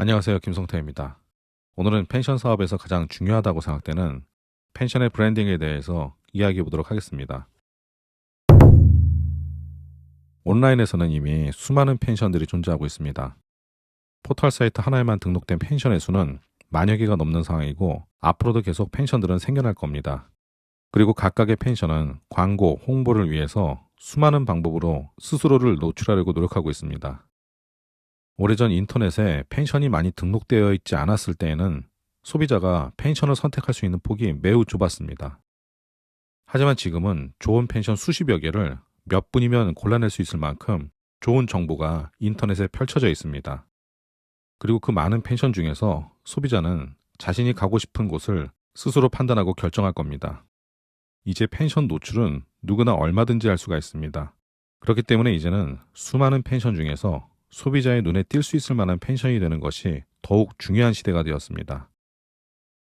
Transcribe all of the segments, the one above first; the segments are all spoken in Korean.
안녕하세요. 김성태입니다. 오늘은 펜션 사업에서 가장 중요하다고 생각되는 펜션의 브랜딩에 대해서 이야기해 보도록 하겠습니다. 온라인에서는 이미 수많은 펜션들이 존재하고 있습니다. 포털 사이트 하나에만 등록된 펜션의 수는 만여 개가 넘는 상황이고 앞으로도 계속 펜션들은 생겨날 겁니다. 그리고 각각의 펜션은 광고, 홍보를 위해서 수많은 방법으로 스스로를 노출하려고 노력하고 있습니다. 오래전 인터넷에 펜션이 많이 등록되어 있지 않았을 때에는 소비자가 펜션을 선택할 수 있는 폭이 매우 좁았습니다. 하지만 지금은 좋은 펜션 수십여 개를 몇 분이면 골라낼 수 있을 만큼 좋은 정보가 인터넷에 펼쳐져 있습니다. 그리고 그 많은 펜션 중에서 소비자는 자신이 가고 싶은 곳을 스스로 판단하고 결정할 겁니다. 이제 펜션 노출은 누구나 얼마든지 할 수가 있습니다. 그렇기 때문에 이제는 수많은 펜션 중에서 소비자의 눈에 띌 수 있을 만한 펜션이 되는 것이 더욱 중요한 시대가 되었습니다.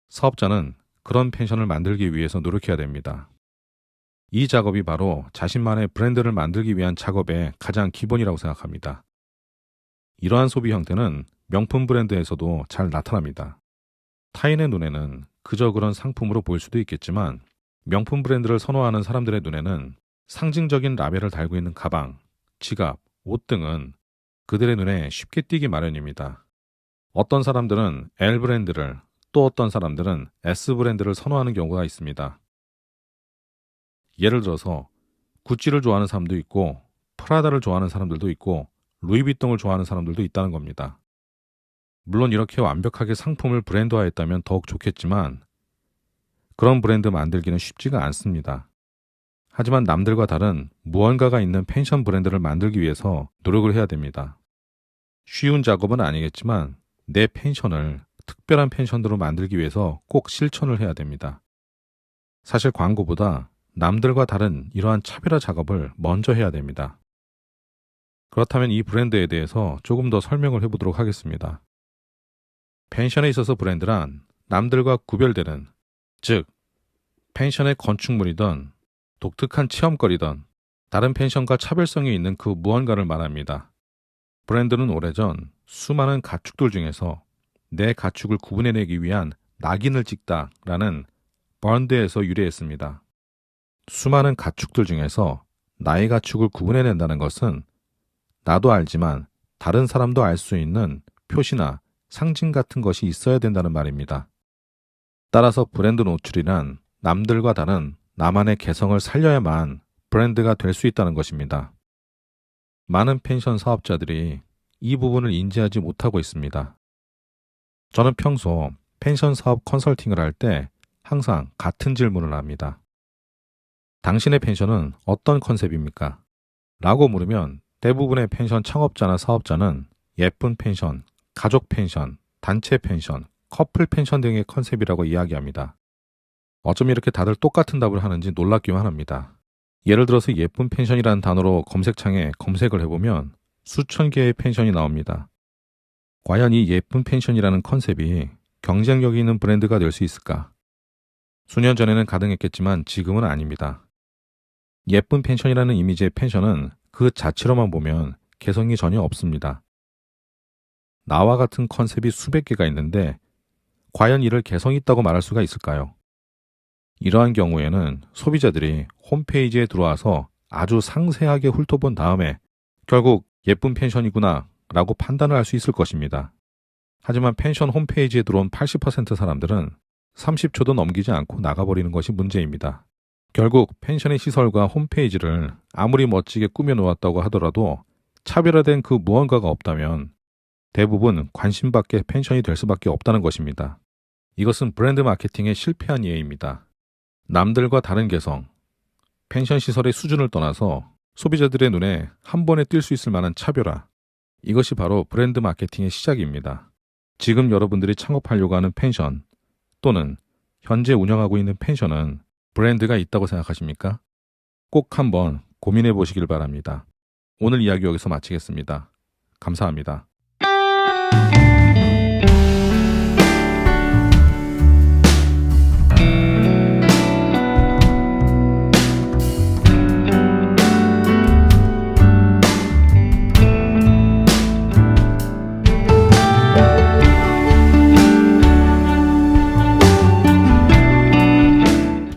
사업자는 그런 펜션을 만들기 위해서 노력해야 됩니다. 이 작업이 바로 자신만의 브랜드를 만들기 위한 작업의 가장 기본이라고 생각합니다. 이러한 소비 형태는 명품 브랜드에서도 잘 나타납니다. 타인의 눈에는 그저 그런 상품으로 보일 수도 있겠지만 명품 브랜드를 선호하는 사람들의 눈에는 상징적인 라벨을 달고 있는 가방, 지갑, 옷 등은 그들의 눈에 쉽게 띄기 마련입니다. 어떤 사람들은 L 브랜드를, 또 어떤 사람들은 S 브랜드를 선호하는 경우가 있습니다. 예를 들어서 구찌를 좋아하는 사람도 있고 프라다를 좋아하는 사람들도 있고 루이비통을 좋아하는 사람들도 있다는 겁니다. 물론 이렇게 완벽하게 상품을 브랜드화했다면 더욱 좋겠지만 그런 브랜드 만들기는 쉽지가 않습니다. 하지만 남들과 다른 무언가가 있는 펜션 브랜드를 만들기 위해서 노력을 해야 됩니다. 쉬운 작업은 아니겠지만 내 펜션을 특별한 펜션으로 만들기 위해서 꼭 실천을 해야 됩니다. 사실 광고보다 남들과 다른 이러한 차별화 작업을 먼저 해야 됩니다. 그렇다면 이 브랜드에 대해서 조금 더 설명을 해보도록 하겠습니다. 펜션에 있어서 브랜드란 남들과 구별되는, 즉 펜션의 건축물이든 독특한 체험거리든 다른 펜션과 차별성이 있는 그 무언가를 말합니다. 브랜드는 오래전 수많은 가축들 중에서 내 가축을 구분해내기 위한 낙인을 찍다라는 번드에서 유래했습니다. 수많은 가축들 중에서 나의 가축을 구분해낸다는 것은 나도 알지만 다른 사람도 알 수 있는 표시나 상징 같은 것이 있어야 된다는 말입니다. 따라서 브랜드 노출이란 남들과 다른 나만의 개성을 살려야만 브랜드가 될 수 있다는 것입니다. 많은 펜션 사업자들이 이 부분을 인지하지 못하고 있습니다. 저는 평소 펜션 사업 컨설팅을 할 때 항상 같은 질문을 합니다. 당신의 펜션은 어떤 컨셉입니까? 라고 물으면 대부분의 펜션 창업자나 사업자는 예쁜 펜션, 가족 펜션, 단체 펜션, 커플 펜션 등의 컨셉이라고 이야기합니다. 어쩜 이렇게 다들 똑같은 답을 하는지 놀랍기만 합니다. 예를 들어서 예쁜 펜션이라는 단어로 검색창에 검색을 해보면 수천 개의 펜션이 나옵니다. 과연 이 예쁜 펜션이라는 컨셉이 경쟁력이 있는 브랜드가 될 수 있을까? 수년 전에는 가능했겠지만 지금은 아닙니다. 예쁜 펜션이라는 이미지의 펜션은 그 자체로만 보면 개성이 전혀 없습니다. 나와 같은 컨셉이 수백 개가 있는데 과연 이를 개성 있다고 말할 수가 있을까요? 이러한 경우에는 소비자들이 홈페이지에 들어와서 아주 상세하게 훑어본 다음에 결국 예쁜 펜션이구나 라고 판단을 할 수 있을 것입니다. 하지만 펜션 홈페이지에 들어온 80% 사람들은 30초도 넘기지 않고 나가버리는 것이 문제입니다. 결국 펜션의 시설과 홈페이지를 아무리 멋지게 꾸며놓았다고 하더라도 차별화된 그 무언가가 없다면 대부분 관심밖에 펜션이 될 수밖에 없다는 것입니다. 이것은 브랜드 마케팅의 실패한 예입니다. 남들과 다른 개성, 펜션 시설의 수준을 떠나서 소비자들의 눈에 한 번에 띌 수 있을 만한 차별화, 이것이 바로 브랜드 마케팅의 시작입니다. 지금 여러분들이 창업하려고 하는 펜션 또는 현재 운영하고 있는 펜션은 브랜드가 있다고 생각하십니까? 꼭 한번 고민해 보시길 바랍니다. 오늘 이야기 여기서 마치겠습니다. 감사합니다.